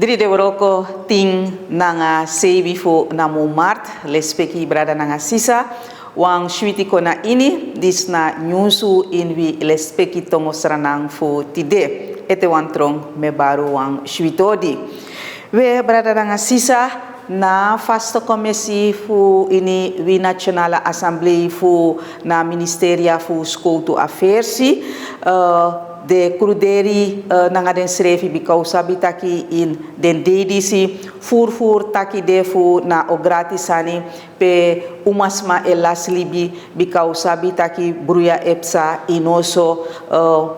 Diri de Boroko ting nanga sebi fu namu mart lespeki brada nanga sisa wang shuiti kona ini disna nyusu inwi lespeki tongo sranang fu tide ete wantrong me baru wang shuitodi we brada nanga sisa na fasta komisi fu ini wi nationale assemblee fu na ministeria fu skoutu afersi de cruderi nanga den srefi bikau sabi taki in den dedisi fur taki defu na o gratisani pe umasma elas libi bikau sabi taki bruya epsa inoso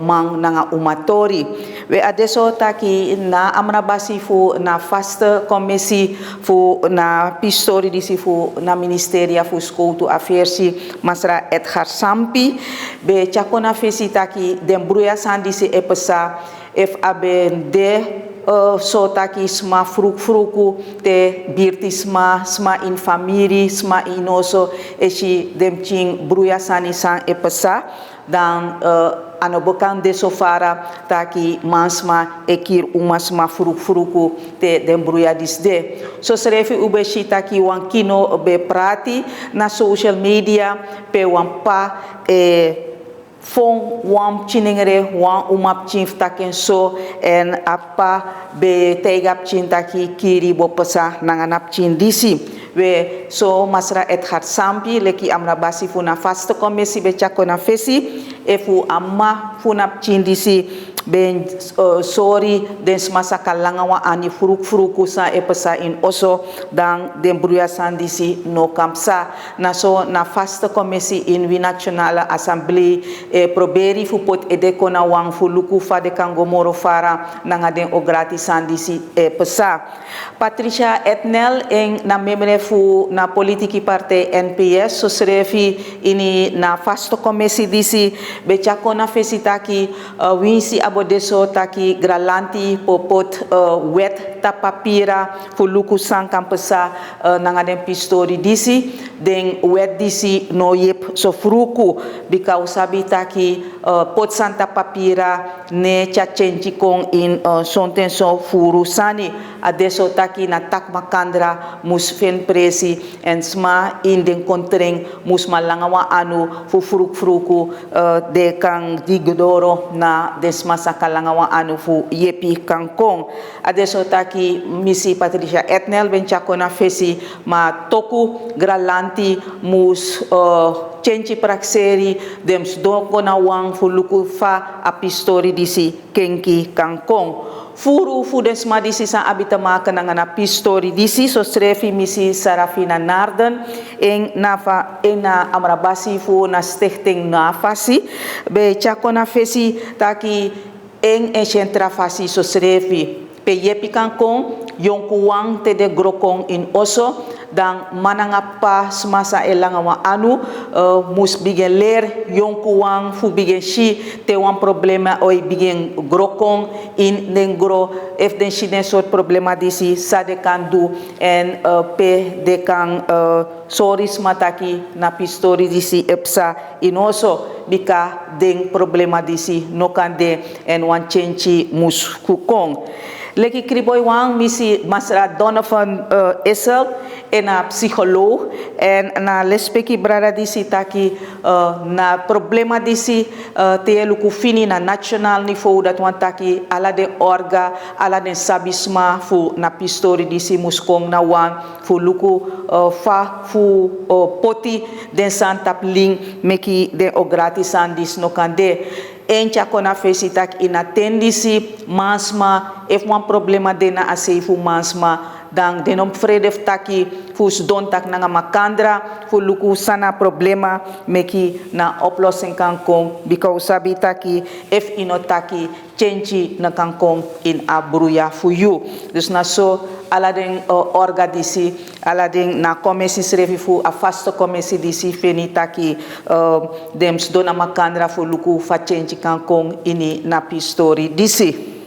mang nanga umatori we adeso taki na amnabasi fu na fasta komisi fu na pistori disi fu na ministeria fu skoutu afersi masra Edgar Sampi be chakona fesi taki den bruya disi epesa if aben de so taki sma fruku te birtisma sma in famiri sma inoso eshi dem ching bruya sani san epesa dan anobokan de sofara taki mansma ekir umasma fruku te dem bruya disde so serefi ubeshi taki wankino be prati na social media pe wampa fong wam chiningere wan umap chinf taken so en apa be tegap cintaki kiri bopesa nanganap chin disi we so masra Edgar Sampi leki amna basi funa fast komisi be chakona fesi efu amma funap chin disi ben sorry den smasa kalanga wa ani furuku sa epesa in oso dan den bruya sandisi no kamsa na so na fasta komisi in wi nationale assemblee proberi fu pot edeko na wang fu luku fa de kangomoro fara nanga den o gratis sandisi epesa Patricia Etnel en na membre fu na politiki parte NPS so srefi ini na fasta komisi disi be chakona fesitaki winsi abodeso taki gralanti popot wet tapapira fu luku sang kampesa nanga den pistori disi den wet disi no yep so fruku bika usabi taki pot santa papira ne chachenchi kong in sonten so furu sani adeso taki na tak makandra mus fen presi en sma in den kontreng mus malangawa anu fu fruku de kang digdoro na desma sakalangawa anu fu yepi kangkong adeso taki misi Patricia Etnel benchakona fesi ma toku gralanti mus chenchi prakseri dems doko na wang fu luku fa apistori disi kenki kangkong furu fu desma disi sa abitama kanangana pistori disi so srefi misi Sarafina Narden en nafa ena amrabasi fu na stichting nafasi be chakona fesi taki en centra fasi so srefi pe yepi kangkong yonku wang te de grokong in oso dan manangapa semasa elangawa anu mus bigen ler yonku wang fu bigen shi te wan problema oi bigen grokong in nengro if den shi den sort problema disi sa de kan du en pe de kan soris mataki na pistori disi epsa inoso bika den problema disi no kan de en wan chenchi mus kukong leki kriboy wang misi masra Donovan Essel ena psikolog en na lespeki brada disi taki na problema disi te luku fini na national niveau dat wan taki ala de orga ala de sabisma fu na pistori disi muskong na wan fu luku fa fu poti den santap ling meki de o gratis andis no kande encha kona fesitak inatendisi masma if wan problema dena aseifu masma dan denom fredef taki fus don tak nanga makandra fu luku sana problema meki na oplossing kangkong bika usabi taki if inotaki chenchi na kangkong in abruya fu you dus na so alading orga disi alading na komisi srefi fu a fasto komisi disi feni taki dems dona makandra fu luku fa chenchi kangkong ini na pistori disi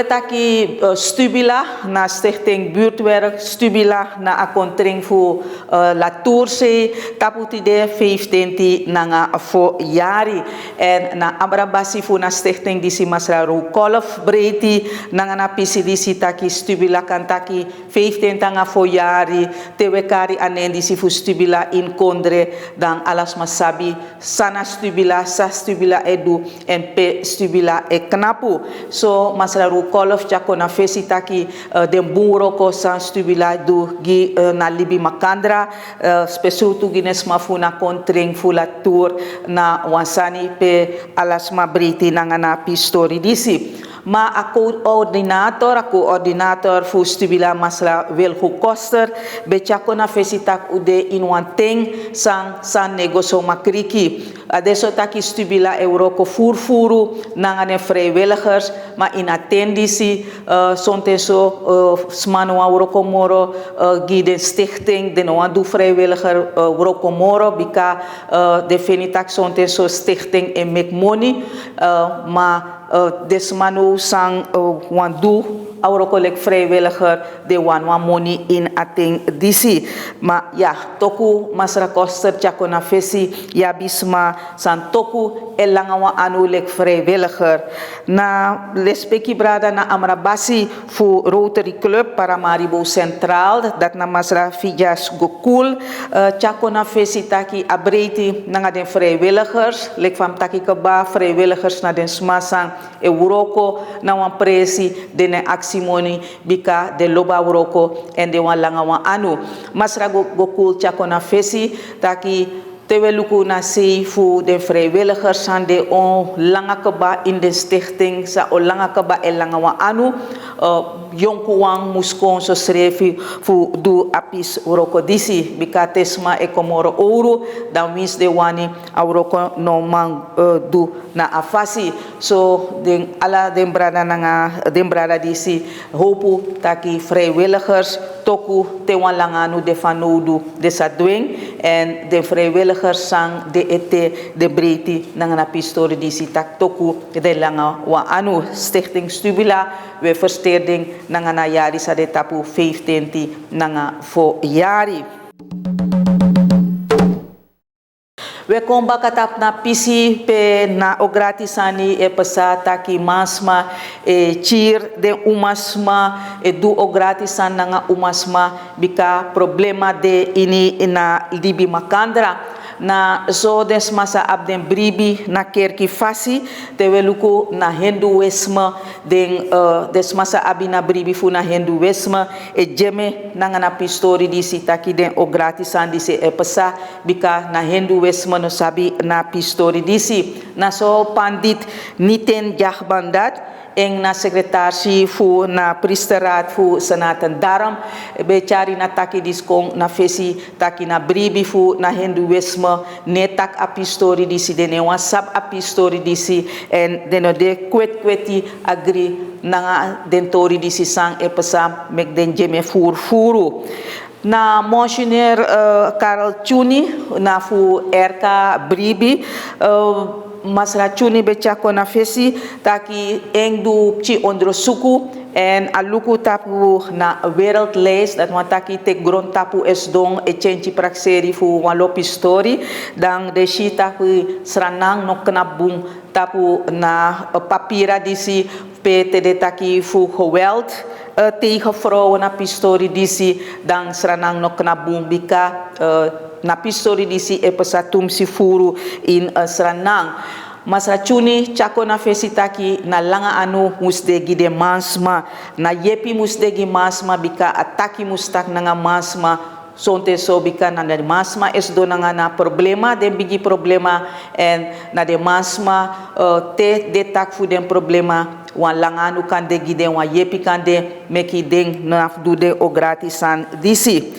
tewe taki stubila na stichting buurtwerk stubila na akontring fu laturse taputi de 15 nanga fo yari en na abrabasi fu na stichting disi masra ru kolf breiti nanga na pisi disi taki stubila kan taki 15 tanga fo yari tewe kari anen disi fu stubila in kondre dan alas masabi sana stubila sa stubila edu en pe stubila e knapu so masra ru kolof chako na fesi taki den bungro ko san stubila du gi na libi makandra spesutu gines mafuna kontring fula tour na wansani pe alasma briti nangana pistori disi ma aku ordinator fu stubila masla wel koster be chako na fesi tak ude in wanteng san negoso makriki adesso taki stubila euroko furfuru nangane vrijwilligers ma in attendisi sonteso smano euroko moro gide stichting de no andu vrijwilliger euroko moro bika definitak sonteso stichting en make money ma desmanu sang wandu aurokolek vrijwilliger de wan money in ating disi ma ja toku masra koster chako na fesi ya bisma san toku elangawa anulek vrijwilliger na lespeki brada na amrabasi fu Rotary Club Paramaribo Central dat na masra fijas gokul chako na fesi taki abreiti nanga den vrijwilligers lek fam taki keba vrijwilligers na den smasang euroko na wan presi de aksimoni bika de loba euroko en de wan langa wan anu masra gokul chako na fesi taki teweluku na sei fu de vrijwilligers aan de on langa keba in de stichting sa o langa keba e langa wan anu yonku wang muskon so srefi fu du apis uroko disi bika tesma e komoro ouro dan wins de wani uroko no man du na afasi so den ala den brada nanga den brada disi hopu taki vrijwilligers toku te wan langa nu de fanodu de sadwing en de vrijwilligers sang de ete de breiti nanga na pistori disi tak toku de langa wa anu stichting stubila we versteerding nanga na yari sa de tapu 15 nanga fo yari. We komba katap na pisi pe na o gratisani e pesa taki masma e chir de umasma e du o gratisan nanga umasma bika problema de ini na libi makandra na so des masa abden bribi na kerki fasi teweluku na hinduisme den des masa abina bribi fu na hinduisme e jeme nanga na pistori disi taki den o gratisan disi e pesa bika na hinduisme no sabi na pistori disi na so pandit Niten Jagbandat eng na sekretarsi fu na priesteraad fu Sanatan Dharam be cari na taki diskong na fesi taki na bribi fu na hinduisme netak apistori disi dene wasap apistori disi en deno de kweti agri nanga dentori disi sang e pesa mek den jeme furu na motionnair Karel Chuni na fu RK Bribi masra Chuni bechako na fesi taki engdu chi ondro suku en aluku tapu na wereldlijst dat want taki te grond tapu es dong e chenchi prakseri fu walopi story dan de shi tapu sranang no knabung tapu na papira disi pete de taki fu geweld tegen vrouwen na pistori disi dan sranang no knabung bika na pistori disi e pesatum si furu in sranang masachuni chako na fesitaki na langa anu musdegi de masma na yepi musdegi masma bika ataki mustak nanga masma sonte so bika na de masma es do nanga na problema den bigi problema en na de masma te detak fu den problema wan langa anu kan de giden wan yepi kan de meki den na du de o gratisan disi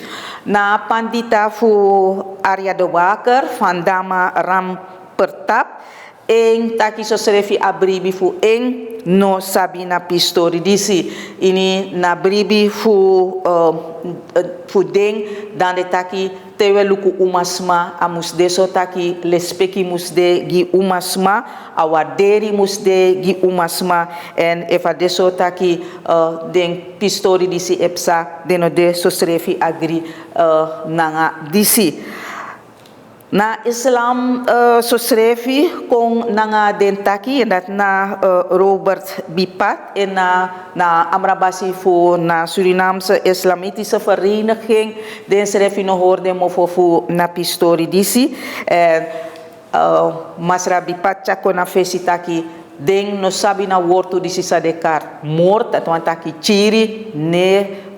na pandita fu Arya de Waker van Dama Ram Pertap eng taki so serefi abribi fu eng no sabi na pistori disi ini na bribi fu deng dan de taki tewe luku umasma amus deso taki lespeki musde gi umasma awaderi musde gi umasma en efa deso taki den pistori disi epsa deno de sosrefi agri nanga disi na Islam sosrefi kong nanga dentaki dat na Robert Bipat en na Amrabasi fu na Surinaamse Islamitische Vereniging den srefi no hoorde mo fu na pistori disi Masra Bipat chako na fesitaki den no sabi na wortu disi sa dekar mort atwantaki chiri ne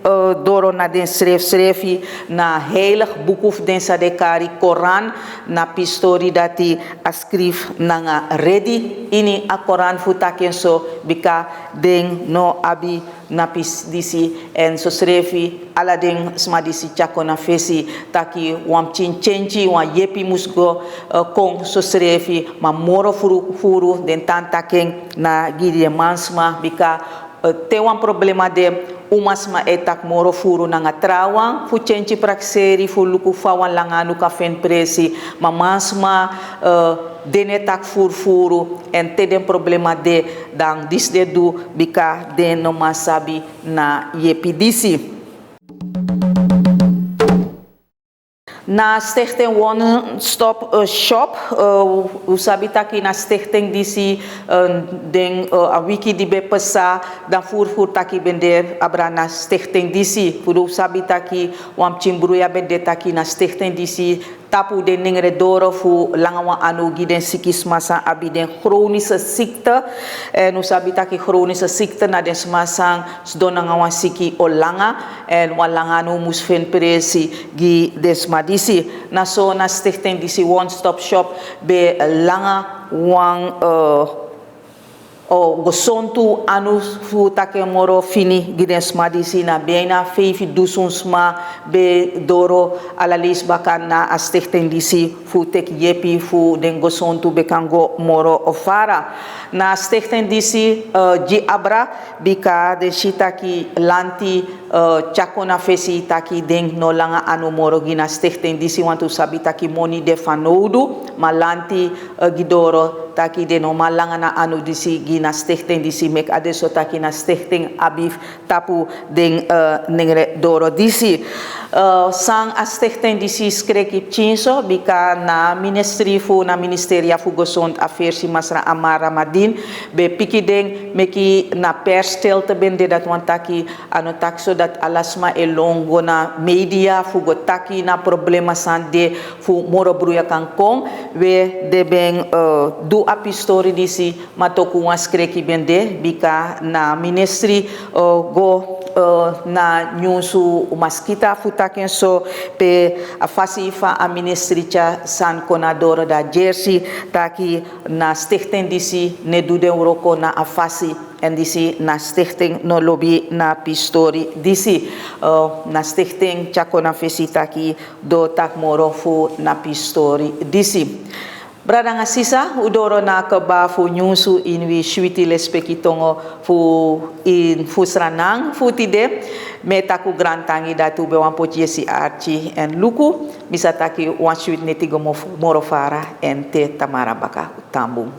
doro na den srefi na heilig boek den sa dekari Koran na pistori dati askrif nanga ready ini a Koran futaken so bika den no abi na pis disi en so srefi ala den sma disi chako na fesi taki wam chinchenchi wan yepi musgo kong so srefi ma moro furu den tantaken na gidi mansma bika te wan problema de umasma etak moro furu nanga trawang fu chenchi prakseri fu luku fawan langanu ka fen presi mamasma denetak furu en te den problema de dan dis de du bika den no masabi na yepidisi na stichting One Stop Shop usabita ki na stichting disi den a wiki di bepesa dan fur taki bende abra na stichting disi pudu usabita ki wam chimbruya bende taki na stichting disi tapu den ningre doro fu langawa anu giden sikisma sa abi den chronische ziekte en usabita ki chronische ziekte na den smasang sdona ngawa siki o langa en walanga no musfen presi gi desmadi disi na so na stichting disi One Stop Shop be langa wang gosontu anu fu take moro fini gides madisi na bena feifi dusunsma be doro alalis bakan na a stichting disi fu tek yepi fu den gosontu be kango moro ofara na stichting disi ji abra bika de shitaki lanti chakona fesi taki den no langa anu moro gina stichting disi wantu sabi taki moni de fanodu malanti gidoro taki de no malanga na anu disi gina stichting disi mek adesso taki na stichting abif tapu den ningre doro disi sang a stichting disi skreki chinso bika na ministry fu na ministeria fu gosond affairs masra amara madin be piki den meki na persstilte bende dat wan taki anu takso dat alasma e longo na media fu go taki na problema sande fu moro bruya kankong we de ben du apistori disi matoku wan skreki bende bika na ministry go na nyusu umaskita futaken so pe afasifa a ministry cha san konadoro da Jersey taki na stichting disi ne du den roko na afasi en disi na stichting no lobby na pistori disi na stichting chakona fesita ki do tak moro fu na pistori disi Brada nga sisa udoro na kaba fu nyusu inwi shwiti lespeki tongo fu in fusranang fu tide metaku grantangi datu be wan potiesi archi en luku misataki wan shwit netigo morofara en te tamara baka utambung